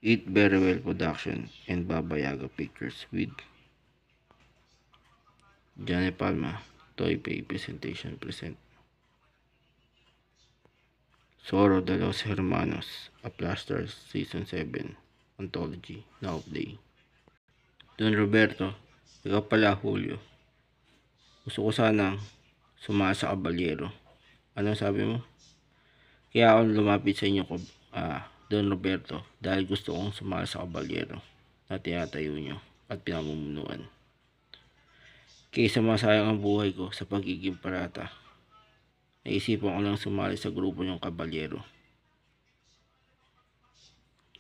Eat Very Well Production and Baba Yaga Pictures with Johnny Palma. Toy Pay Presentation present Zorro de los Hermanos, A Plaster Season 7 Anthology, now play. Don Roberto, ikaw pala Julio. Gusto ko sanang sumama sa kabalyero. Anong sabi mo? Kaya ako lumapit sa inyo ko, Don Roberto, dahil gusto kong sumama sa kabalyero na tinatayo nyo at pinamumunuan. Kaysa masayang ang buhay ko sa pagiging parata, naisipan ko lang sumali sa grupo ng kabalyero.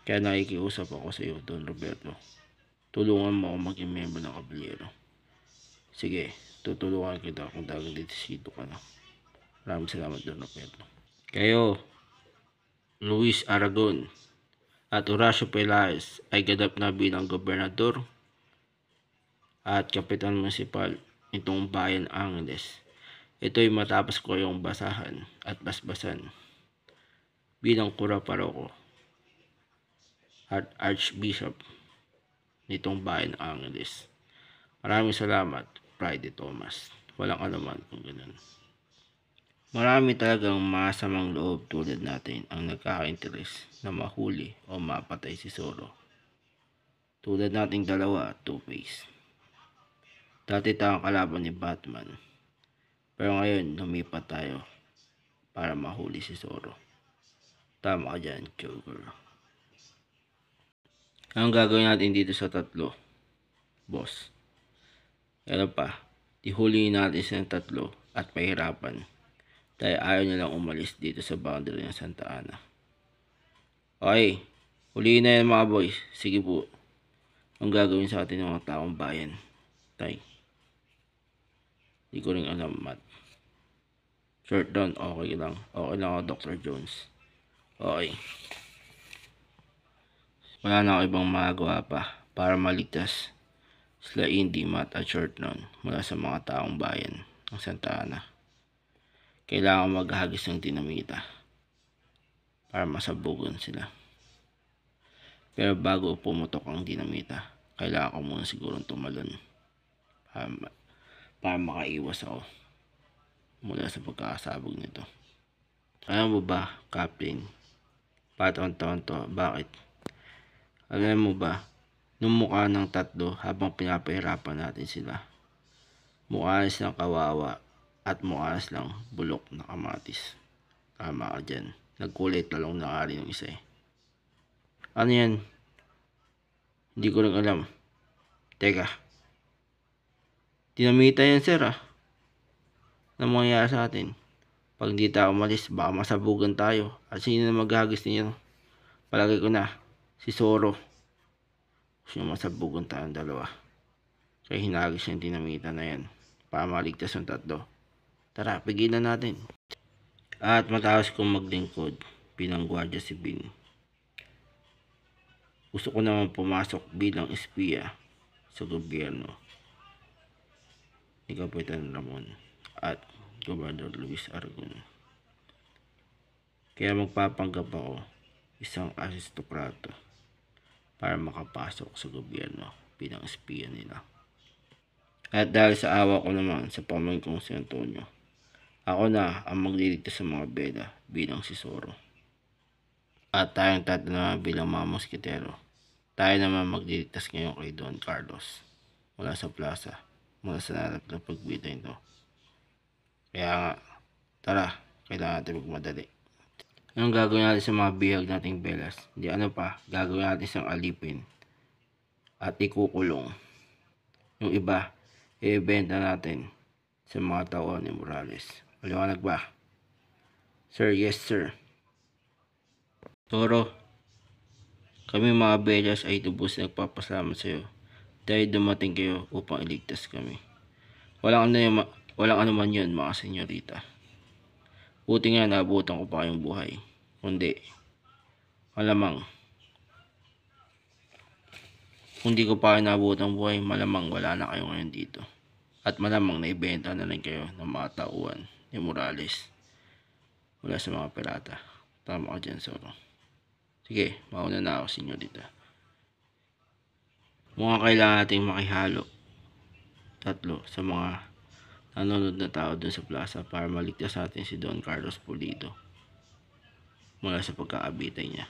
Kaya nakikiusap ako sa iyo, Don Roberto. Tulungan mo ako maging member ng kabalyero. Sige, tutulungan kita kung talagang desisito ka na. Maraming salamat, Don Roberto. Kayo, Luis Aragon at Horacio Pelaez ay ganap na bilang gobernador at kapitan municipal nitong bayan Angeles. Ito'y matapos ko yung basahan at basbasan bilang kura paroko at Archbishop nitong bayan Angeles. Maraming salamat, Friday Thomas. Walang anuman kung ganun. Marami talagang masamang loob tulad natin ang nagkaka-interes na mahuli o mapatay si Zorro. Tulad nating dalawa, Two-Face. Dati tayong kalaban ni Batman. Pero ngayon, lumipat tayo para mahuli si Zorro. Tama ka dyan, Joker. Anong gagawin natin dito sa tatlo, boss? Ano pa, dihuliin natin silang tatlo at pahirapan. Dahil ayaw nilang umalis dito sa boundary ng Santa Ana. Okay, huliin na yan mga boys. Sige po. Ang gagawin sa atin ng mga taong bayan? Tay, di ko rin alam, Matt. Short down, okay lang. Okay lang ako, Dr. Jones. Okay. Wala na ako ibang magagawa pa para maligtas sila Indy, Matt at Short down mula sa mga taong bayan ng Santa Ana. Kailangan maghagis ng dinamita para masabugan sila. Pero bago pumutok ang dinamita, kailangan ko muna sigurong tumalon para makaiwas ako mula sa pagkakasabog nito. Alam mo ba, Captain? Pataon-taon to. Bakit? Alam mo ba, nung mukha ng tatlo habang pinapahirapan natin sila, mukha silang kawawa at mukha silang bulok na kamatis. Tama ka dyan. Nagkulay talong na nga rin yung isa eh. Ano yan? Hindi ko rin alam. Teka. Dinamita yan, sir ah. Ano mangyayari sa atin? Pag hindi tayo umalis, baka masabugan tayo. At sino na maghagis ninyo? Palagay ko na, si Zorro. Gusto nyo masabugan tayong dalawa. Kaya hinagis yung dinamita na yan para maligtas yung tatlo. Tara, pigilan natin. At matapos kong maglingkod bilang gwardiya sibil, gusto ko naman pumasok bilang espiya sa gobyerno ni Kapitan Ramon at Gobernador Luis Aragon. Kaya magpapanggap ako isang aristokrato para makapasok sa gobyerno bilang espiya nila. At dahil sa awa ko naman sa pamangkin kong si Antonio, ako na ang magliligtas sa mga beda bilang si Zorro. At tayong tatlo na bilang mga moskitero. Tayo naman magliligtas ngayon kay Don Carlos mula sa plaza, mula sa narap na pagbita ito. Kaya nga, tara, kailangan natin magmadali. Anong gagawin natin sa mga bihag nating belas? Hindi ano pa, gagawin natin isang alipin at ikukulong. Yung iba, i-benta natin sa mga tauhan ni Morales. Maliwanag ba? Sir, yes sir. Zorro, kami mga belas ay tubos nagpapasalamat sa iyo dahil dumating kayo upang iligtas kami. Walang anuman yun mga senyorita. Buti nga naabutan ko pa kayong buhay. Kundi, malamang, kung di ko pa kayo naabutan buhay, malamang wala na kayo ngayon dito. At malamang naibenta na lang kayo ng mga tauhan ni Morales mula sa mga pirata. Tama ka dyan, Zorro. Sige, mauna na ako, senyorita. Mukhang kailangan nating makihalo tatlo sa mga nanonood na tao dun sa plaza para maligtas natin si Don Carlos Pulido mula sa pagkakabitay niya.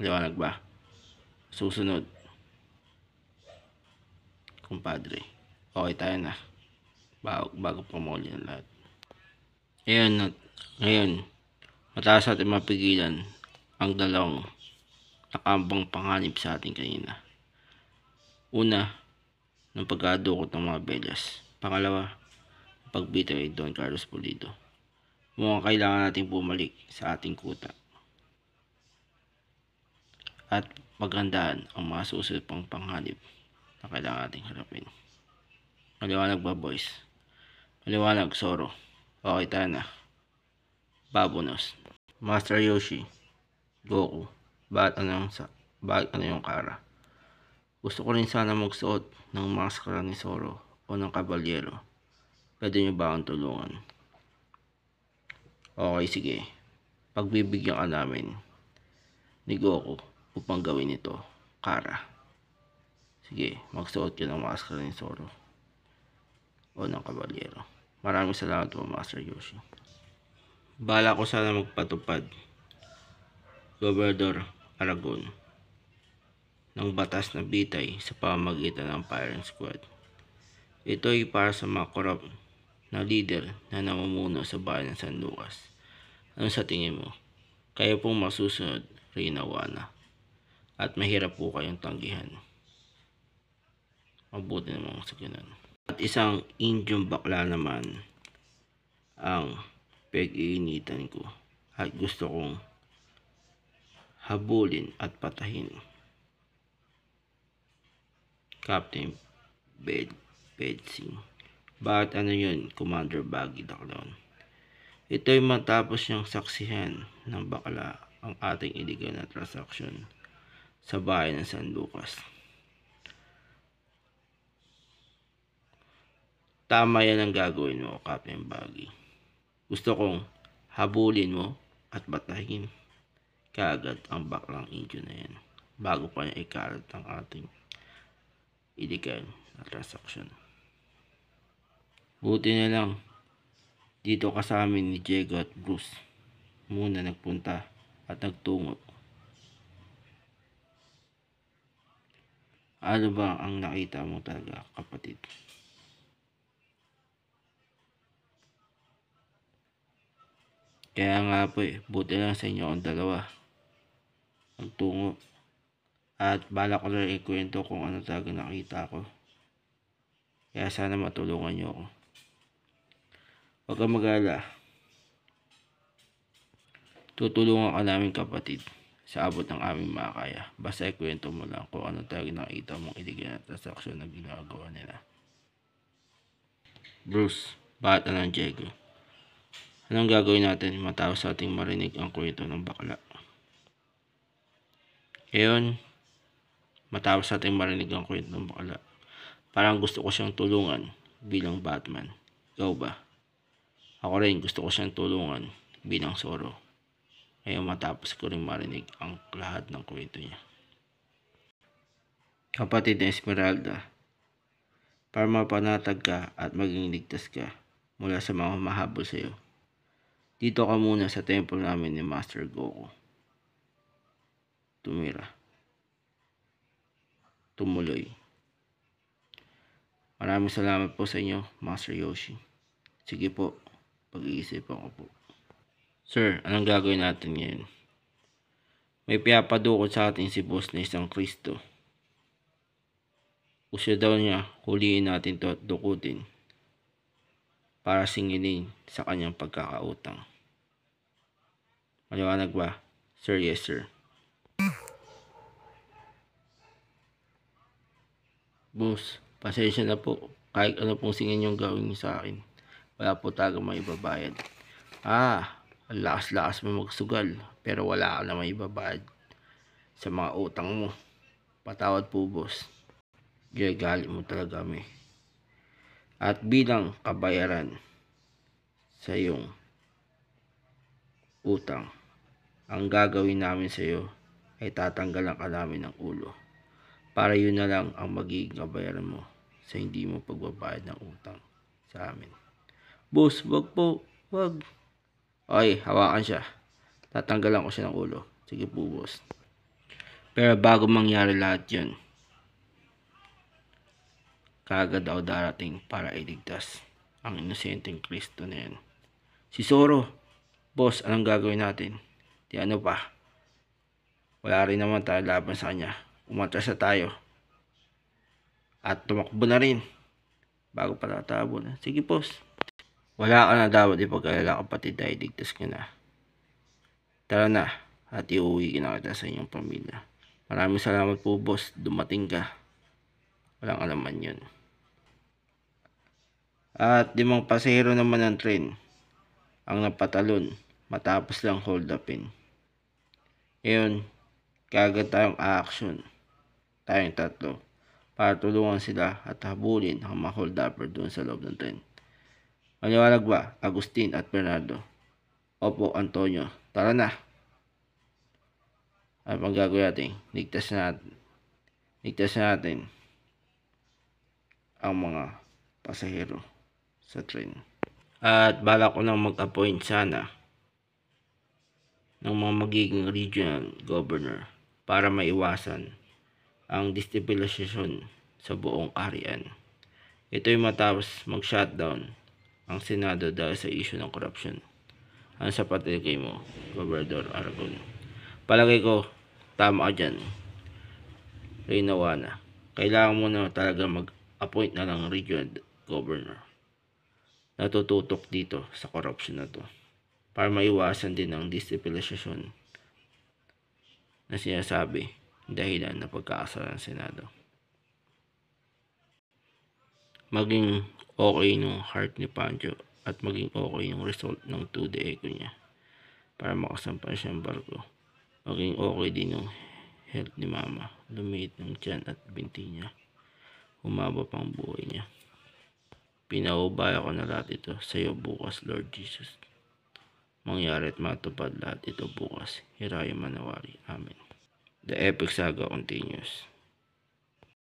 Maliwanag ba? Susunod, kumpadre. Okay tayo na. Bago pa muli ng lahat. Ngayon, mataas natin mapigilan ang dalawang nakambang panganib sa ating kanina. Una, ng pagkadukot ng mga belyas. Pangalawa, pagbitaw kay Don Carlos Pulido. Mukhang kailangan nating bumalik sa ating kuta at magandaan ang mga susunod pang panganib na kailangan nating harapin. Maliwanag ba, boys? Maliwanag, Zoro. Okay tayo na. Babonos. Master Yoshi, Goku, bakit ano yung Kara? Gusto ko rin sana magsuot ng maskara ni Zoro o ng kabalyero. Pwede nyo ba akong tulungan? Okay, sige. Pagbibigyan ka namin ni Goku upang gawin ito, Kara. Sige, magsuot ka ng maskara ni Zoro o ng kabalyero. Maraming salamat po, Master Yoshi. Bala ko sana magpatupad, Gobernador Aragon, ng batas na bitay sa pamamagitan ng Firing Squad. Ito ay para sa mga korap na leader na namumuno sa bayan ng San Lucas. Ano sa tingin mo? Kayo pong masusunod, Reyna Wana. At mahirap po kayong tanggihan. Mabuti namang sa ganun. At isang Indian bakla naman ang pag-iinitan ko at gusto kong habulin at patahin. Captain Bedsing. Bakit ano yun, Commander Baggy the Clown? Ito'y matapos niyang saksihan ng bakla ang ating illegal na transaksyon sa bayan ng San Lucas. Tama yan ang gagawin mo, Captain Baggy. Gusto kong habulin mo at batahin kaagad ang baklang Indio na yan bago pa niya ikalat ang ating illegal na transaksyon. Buti na lang dito kasama ni Diego at Bruce muna nagpunta at nagtungo. Ano ba ang nakita mo talaga, kapatid? Kaya nga po buti lang sa inyo ang dalawa nagtungo. At bala ko na ikwento kung ano talaga nakita ko. Kaya sana matulungan nyo ako. Huwag kang mag-alala. Tutulungan ka namin, kapatid, sa abot ng aming makakaya. Basta ikwento mo lang kung ano talaga nakita mong illegal na transaksyon na ginagawa nila. Bruce, bakit anong Diego? Anong gagawin natin matapos sa ating marinig ang kwento ng bakla? Ngayon, matapos ating marinig ang kwento ng bakla, parang gusto ko siyang tulungan bilang Batman. Ikaw ba? Ako rin gusto ko siyang tulungan bilang Zoro. Ngayon matapos ko rin marinig ang lahat ng kwento niya. Kapatid na Esmeralda, para mapanatag ka at maging ligtas ka mula sa mga mahabol sa iyo, dito ka muna sa temple namin ni Master Goku. Tumuloy. Maraming salamat po sa inyo, Master Yoshi. Sige po, pag-iisipan ko po. Sir, anong gagawin natin ngayon? May piyapadukot sa atin si boss na isang Kristo. Gusto daw niya huliin natin to at dukutin para singilin sa kanyang pagkakautang. Maliwanag ba? Sir, yes sir. Boss, pasensya na po. Kahit ano pong singin yung gawin sa akin, wala po talaga may ibabayad. Ang lakas-lakas mo magsugal, pero wala ka na may ibabayad sa mga utang mo. Patawad po, boss. Gagali mo talaga kami. At bilang kabayaran sa iyong utang, ang gagawin namin sa iyo ay tatanggalan ka namin ng ulo. Para yun na lang ang magiging kabayaran mo sa hindi mo pagbabayad ng utang sa amin. Boss, wag po, wag. Okay, hawakan siya. Tatanggalan ko siya ng ulo. Sige po, boss. Pero bago mangyari lahat yun, kaagad ako darating para iligtas ang inosenteng Kristo na yan. Si Zoro, boss, anong gagawin natin? Di ano pa, wala rin naman tayo laban sa kanya. Umatras na tayo. At tumakbo na rin. Bago pa natabo na. Sige, boss. Wala ka na dapat ipag-alala, kapatid, dahil ligtas ka na. Tara na, at iuwi na kita sa inyong pamilya. Maraming salamat po, boss. Dumating ka. Walang alaman yun. At 5 pasahero naman ng tren ang napatalon matapos lang hold upin. Ngayon, kagad tayong a-action. Tayong tatlo. Para tulungan sila at habulin ang mga hold upper doon sa loob ng tren. Maliwanag ba, Agustin at Bernardo? Opo, Antonio. Tara na. At ang gagawin natin, ligtas natin ang mga pasahero sa tren. At balak ko nang mag-appoint sana ng mga magiging regional governor para maiwasan ang destabilisasyon sa buong arian. Ito'y matapos mag-shutdown ang Senado dahil sa issue ng corruption. Ano sa patilagay mo, Gobernador Aragon? Palagay ko, tama ka dyan, Reynawana. Kailangan mo na talaga mag-appoint na ng regional governor na tututok dito sa corruption na to para maiwasan din ang destabilisasyon na sinasabi dahilan na pagkakasala ng Senado. Maging okay nung heart ni Pancho at maging okay yung result ng 2D echo niya para makasampan siyang barko. Maging okay din yung health ni Mama. Lumiit ng tiyan at binti niya. Humaba pang buhay niya. Pinaubaya ko na lahat ito sa iyo bukas, Lord Jesus. Mangyari at matupad lahat ito bukas. Hiraya manawari. Amen. The epic saga continues.